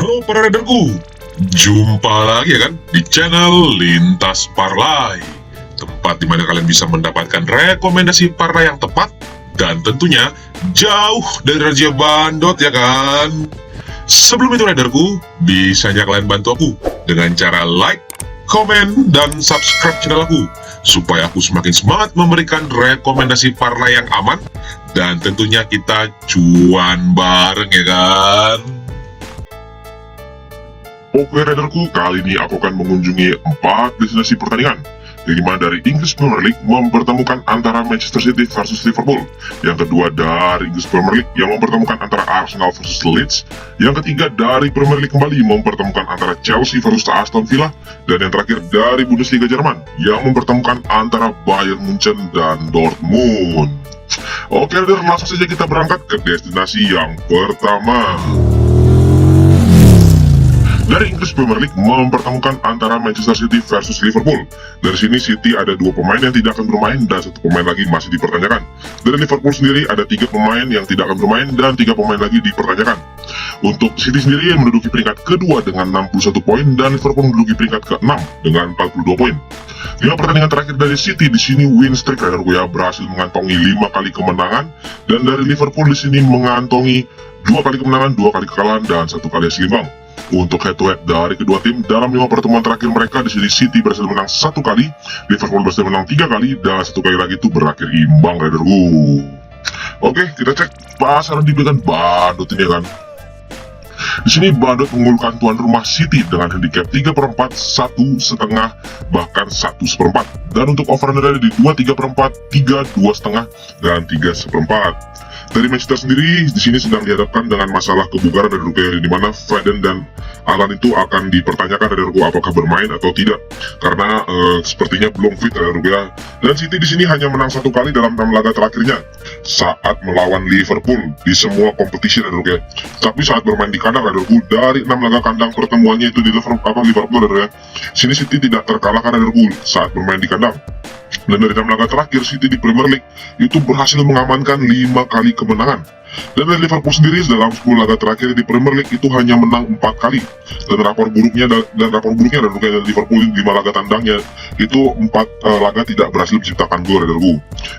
Halo para radarku, jumpa lagi ya kan di channel Lintas Parlay, tempat dimana kalian bisa mendapatkan rekomendasi parlay yang tepat dan tentunya jauh dari Raja Bandot ya kan. Sebelum itu radarku, bisa aja kalian bantu aku dengan cara like, komen, dan subscribe channel aku supaya aku semakin semangat memberikan rekomendasi parlay yang aman dan tentunya kita cuan bareng ya kan. Oke radarku, kali ini aku akan mengunjungi 4 destinasi pertandingan, yang dimana dari Inggris Premier League mempertemukan antara Manchester City versus Liverpool, yang kedua dari Inggris Premier League yang mempertemukan antara Arsenal versus Leeds, yang ketiga dari Premier League kembali mempertemukan antara Chelsea versus Aston Villa, dan yang terakhir dari Bundesliga Jerman yang mempertemukan antara Bayern Munchen dan Dortmund. Oke radar, langsung saja kita berangkat ke destinasi yang pertama. Dari Inggris Premier League mempertemukan antara Manchester City versus Liverpool. Dari sini City ada 2 pemain yang tidak akan bermain dan 1 pemain lagi masih dipertanyakan. Dari Liverpool sendiri ada 3 pemain yang tidak akan bermain dan 3 pemain lagi dipertanyakan. Untuk City sendiri yang menduduki peringkat kedua dengan 61 poin dan Liverpool menduduki peringkat ke-6 dengan 42 poin. 5 pertandingan terakhir dari City di sini win streak radarku ya, berhasil mengantongi 5 kali kemenangan, dan dari Liverpool di sini mengantongi 2 kali kemenangan, 2 kali kekalahan dan 1 kali seimbang. Untuk head to head dari kedua tim dalam 5 pertemuan terakhir mereka, di sini City berhasil menang 1 kali, Liverpool berhasil menang 3 kali, dan 1 kali lagi itu berakhir imbang radarku. Oke, kita cek pasaran diberikan Bandot ini kan. Di sini Bandot mengunggulkan tuan rumah City dengan handicap 3/4, 1,5, bahkan 1/4. Dan untuk over under ada di 2,3/4, 3, 2,5, dan 3/4. Dari Manchester sendiri di sini sedang dihadapkan dengan masalah kebugaran dari Rupiah, di mana Foden dan Alan itu akan dipertanyakan dari Rupiah apakah bermain atau tidak, karena sepertinya belum fit dari Rupiah. Dan City di sini hanya menang 1 kali dalam 6 laga terakhirnya saat melawan Liverpool di semua kompetisi dari Rupiah. Tapi saat bermain di kandang dari Rupiah, dari 6 laga kandang pertemuannya itu di Liverpool dari sini City tidak terkalahkan dari Rupiah saat bermain di kandang. Dan dari 6 laga terakhir City di Premier League itu berhasil mengamankan 5 kali kemenangan. Dan dari Liverpool sendiri dalam 10 laga terakhir di Premier League itu hanya menang 4 kali. Dan rapor buruknya dari Liverpool 5 laga tandangnya itu 4 laga tidak berhasil menciptakan gol radarku.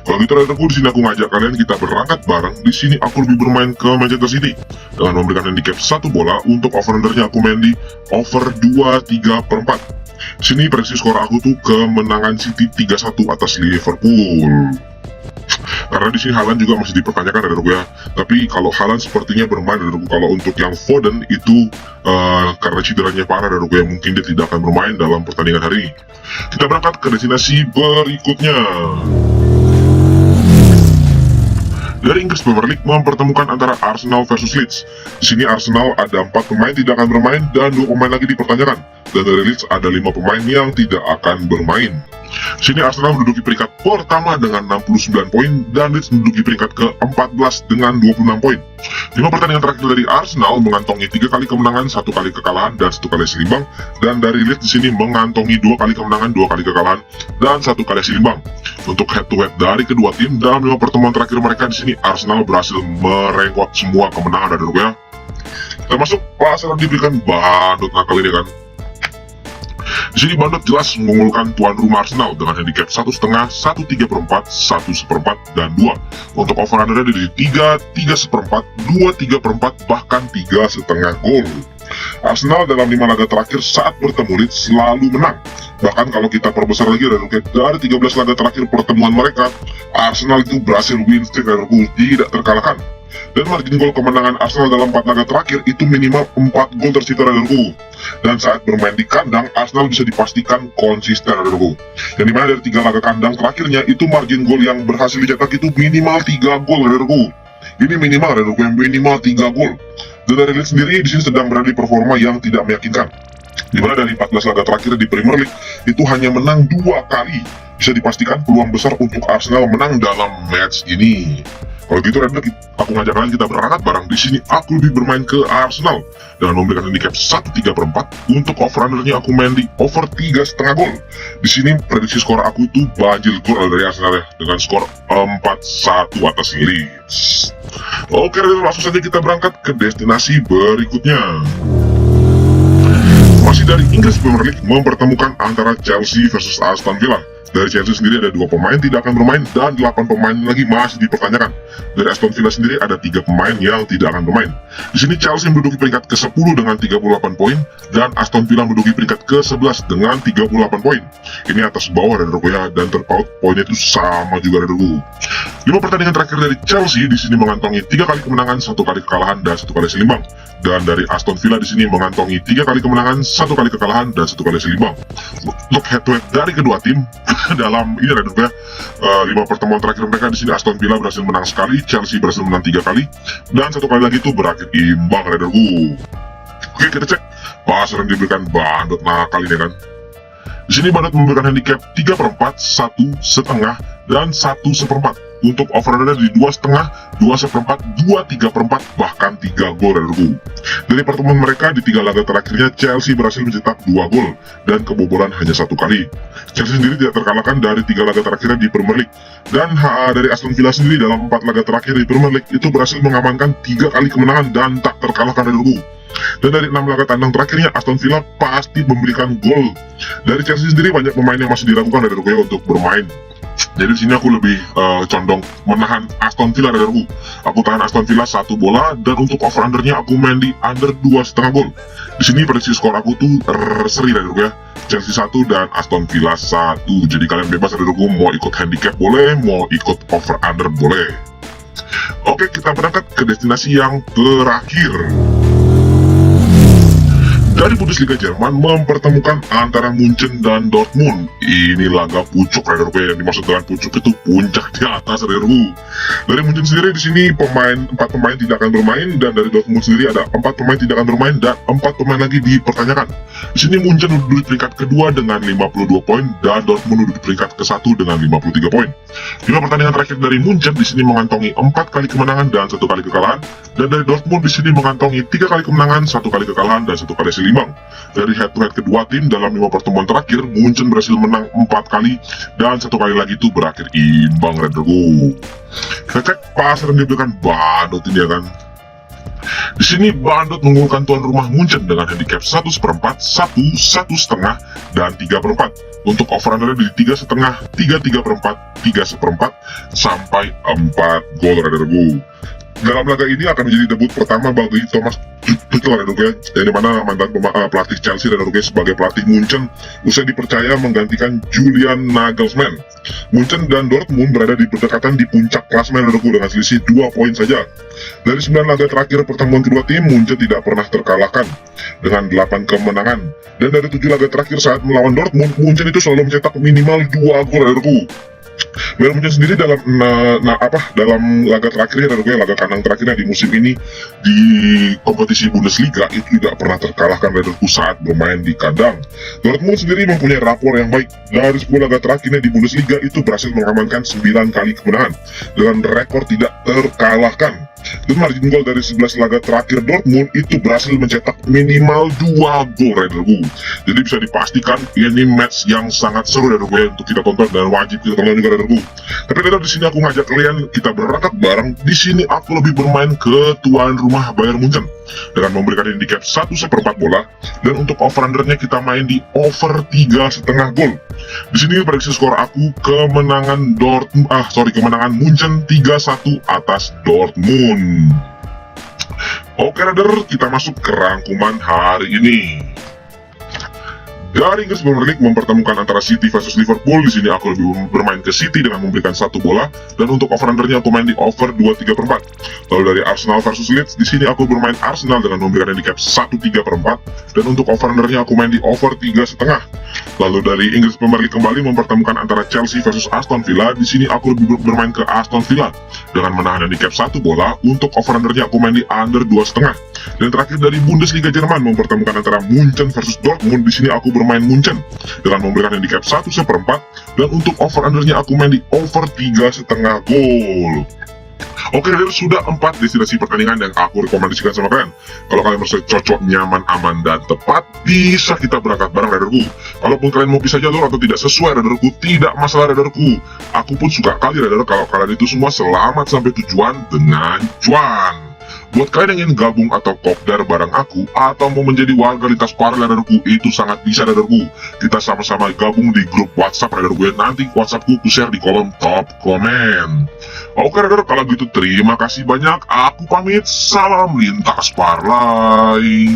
Kalau gitu radarku, di sini aku ngajak kalian kita berangkat bareng. Di sini aku lebih bermain ke Manchester City dengan memberikan handicap 1 bola. Untuk over undernya aku main di over 2,3/4. Sini prediksi skor aku tuh kemenangan City 3-1 atas Liverpool. Karena di sini Haaland juga masih dipertanyakan radarku ya. Tapi kalau Haaland sepertinya bermain radarku. Kalau untuk yang Foden itu karena cederanya parah radarku ya, mungkin dia tidak akan bermain dalam pertandingan hari ini. Kita berangkat ke destinasi berikutnya. Dari Inggris Premier League mempertemukan antara Arsenal versus Leeds. Di sini Arsenal ada 4 pemain tidak akan bermain dan 2 pemain lagi dipertanyakan. Dan dari Leeds ada 5 pemain yang tidak akan bermain. Di sini Arsenal menduduki peringkat pertama dengan 69 poin dan Leeds menduduki peringkat ke-14 dengan 26 poin. 5 pertandingan terakhir dari Arsenal mengantongi 3 kali kemenangan, 1 kali kekalahan, dan 1 kali seimbang. Dan dari Leeds di sini mengantongi 2 kali kemenangan, 2 kali kekalahan, dan 1 kali seimbang. Untuk head to head dari kedua tim dalam 5 pertemuan terakhir mereka, di sini Arsenal berhasil merengkot semua kemenangan dari Rupiah. Termasuk pasaran diberikan Bandot nakal ini kan. Di sini Bandot jelas mengunggulkan tuan rumah Arsenal dengan handicap 1,5, 1,3/4, 1/4, dan 2. Untuk over under ada di 3, 3/4, 2, 3/4, bahkan 3,5 gol. Arsenal dalam 5 laga terakhir saat bertemu Leeds selalu menang. Bahkan kalau kita perbesar lagi dari 13 laga terakhir pertemuan mereka, Arsenal itu berhasil win streak dari tidak terkalahkan. Dan margin gol kemenangan Arsenal dalam 4 laga terakhir itu minimal 4 gol tercipta radarku. Dan saat bermain di kandang, Arsenal bisa dipastikan konsisten radarku. Yang dimana dari 3 laga kandang terakhirnya itu margin gol yang berhasil dicetak itu minimal 3 gol radarku. Ini minimal radarku, yang minimal 3 gol. Dan dari Leeds sendiri di sini sedang berada di performa yang tidak meyakinkan. Dimana dari 14 laga terakhir di Premier League itu hanya menang 2 kali. Bisa dipastikan peluang besar untuk Arsenal menang dalam match ini. Kalau gitu Render, aku ngajak kalian kita berangkat bareng. Di sini aku lebih bermain ke Arsenal dengan memberikan handicap 1,3/4. Untuk over undernya aku main di over 3,5 gol. Di sini prediksi skor aku itu banjir gol dari Arsenal ya, dengan skor 4-1 atas Leeds. Oke, langsung saja kita berangkat ke destinasi berikutnya. Masih dari Inggris Premier League mempertemukan antara Chelsea versus Aston Villa. Dari Chelsea sendiri ada 2 pemain tidak akan bermain dan 8 pemain lagi masih dipertanyakan. Dari Aston Villa sendiri ada 3 pemain yang tidak akan bermain. Di sini Chelsea menduduki peringkat ke-10 dengan 38 poin dan Aston Villa menduduki peringkat ke-11 dengan 38 poin. Ini atas bawah dari ya, dan terpaut poinnya itu sama juga dari 5 pertandingan terakhir dari Chelsea di sini mengantongi 3 kali kemenangan, 1 kali kekalahan dan 1 kali seimbang. Dan dari Aston Villa di sini mengantongi 3 kali kemenangan, 1 kali kekalahan dan 1 kali seimbang. Untuk head to head dari kedua tim dalam ini ada 5 pertemuan terakhir mereka di sini Aston Villa berhasil menang sekali, Chelsea berhasil menang 3 kali dan 1 kali lagi itu berakhir imbang Raiderku. Oke, kita cek pasar yang diberikan Bandot nakal ini kan. Di sini Bandot memberikan handicap 3/4, 1,5 dan 1/4. Untuk over-under di 2,5, 2/4, 2/3/4, bahkan 3 gol Raiderku. Dari pertemuan mereka di 3 laga terakhirnya Chelsea berhasil mencetak 2 gol dan kebobolan hanya 1 kali. Chelsea sendiri tidak terkalahkan dari 3 laga terakhirnya di Premier League. Dan dari Aston Villa sendiri dalam 4 laga terakhir di Premier League itu berhasil mengamankan 3 kali kemenangan dan tak terkalahkan Raiderku. Dan dari 6 laga tandang terakhirnya Aston Villa pasti memberikan gol. Dari Chelsea sendiri banyak pemain yang masih diragukan Raiderku untuk bermain. Jadi di sini aku lebih condong menahan Aston Villa Raiderku. Aku tahan Aston Villa 1 bola dan untuk over undernya aku main di under 2,5 gol. Di sini prediksi skor aku tuh seri Raiderku ya. Chelsea 1 dan Aston Villa 1. Jadi kalian bebas Raiderku, mau ikut handicap boleh, mau ikut over under boleh. Oke, kita berangkat ke destinasi yang terakhir. Dari Bundesliga Jerman mempertemukan antara Munchen dan Dortmund. Ini laga pucuk Raiderku, yang dimaksud dengan pucuk itu puncak di atas Raiderku. Dari Munchen sendiri di sini 4 pemain tidak akan bermain dan dari Dortmund sendiri ada 4 pemain tidak akan bermain dan 4 pemain lagi dipertanyakan. Di sini Munchen duduk di peringkat kedua dengan 52 poin dan Dortmund duduk di peringkat ke-1 dengan 53 poin. 5 pertandingan terakhir dari Munchen di sini mengantongi 4 kali kemenangan dan 1 kali kekalahan. Dan dari Dortmund di sini mengantongi 3 kali kemenangan, 1 kali kekalahan dan 1 kali seimbang. Dari head to head kedua tim dalam 5 pertemuan terakhir, Munchen berhasil menang 4 kali dan 1 kali lagi itu berakhir imbang Raiderku. Kita cek pasar yang diberikan Bandot ini ya kan. Di sini Bandot mengunggulkan tuan rumah Munchen dengan handicap 1/4, 1, 1,5 dan 3/4. Untuk over under di 3,5, 3/4, 3/4 sampai 4 gol Raiderku. Dalam laga ini akan menjadi debut pertama bagi Thomas Tuchel Raiderku ya, yang dimana mantan pelatih Chelsea Raiderku sebagai pelatih Munchen usai dipercaya menggantikan Julian Nagelsmann. Munchen dan Dortmund berada di berdekatan di puncak klasemen Raiderku dengan selisih 2 poin saja. Dari 9 laga terakhir pertemuan kedua tim, Munchen tidak pernah terkalahkan dengan 8 kemenangan. Dan dari 7 laga terakhir saat melawan Dortmund, Munchen itu selalu mencetak minimal 2 gol Raiderku. Bayern Munchen sendiri dalam dalam laga terakhirnya laga kandang terakhirnya di musim ini di kompetisi Bundesliga itu tidak pernah terkalahkan Raiderku saat bermain di kandang. Dortmund sendiri mempunyai rapor yang baik. Dari 10 laga terakhirnya di Bundesliga itu berhasil mengamankan 9 kali kemenangan dengan rekor tidak terkalahkan. Dan margin gol dari 11 laga terakhir Dortmund itu berhasil mencetak minimal 2 gol Raiderku. Jadi bisa dipastikan ini match yang sangat seru Raiderku ya, untuk kita tonton dan wajib kita tonton juga Raiderku. Tapi Raider di sini aku ngajak kalian kita berangkat bareng. Di sini aku lebih bermain ke tuan rumah Bayern Munchen dengan memberikan handicap 1/4 bola dan untuk over undernya kita main di over 3,5 gol. Di sini prediksi skor aku kemenangan kemenangan Munchen 3-1 atas Dortmund. Oke Raider, kita masuk ke rangkuman hari ini. Dari Inggris Premier League mempertemukan antara City versus Liverpool. Di sini aku lebih bermain ke City dengan memberikan 1 bola dan untuk over undernya aku main di over 2/3/4. Lalu dari Arsenal versus Leeds, di sini aku bermain Arsenal dengan memberikan handicap 1/3/4 dan untuk over undernya aku main di over 3,5. Lalu dari Inggris Premier League kembali mempertemukan antara Chelsea versus Aston Villa. Di sini aku lebih bermain ke Aston Villa dengan menahan handicap 1 bola. Untuk over undernya aku main di under 2,5. Dan terakhir dari Bundesliga Jerman mempertemukan antara Munchen versus Dortmund. Di sini aku bermain Munchen dengan memberikan handicap 1/4 dan untuk over undernya aku main di over 3,5 gol. Oke Raider, sudah 4 destinasi pertandingan yang aku rekomendasikan sama kalian. Kalau kalian merasa cocok, nyaman, aman, dan tepat, bisa kita berangkat bareng Raiderku. Kalaupun kalian mau pisah jalur atau tidak sesuai Raiderku, tidak masalah Raiderku. Aku pun suka kali Raider kalau kalian itu semua selamat sampai tujuan dengan cuan. Buat kalian yang ingin gabung atau kopdar bareng aku, atau mau menjadi warga lintas para radarku, itu sangat bisa radarku. Kita sama-sama gabung di grup WhatsApp radar gue, nanti WhatsAppku ku share di kolom top komen. Oke radar, kalau gitu terima kasih banyak, aku pamit, salam lintas parlay.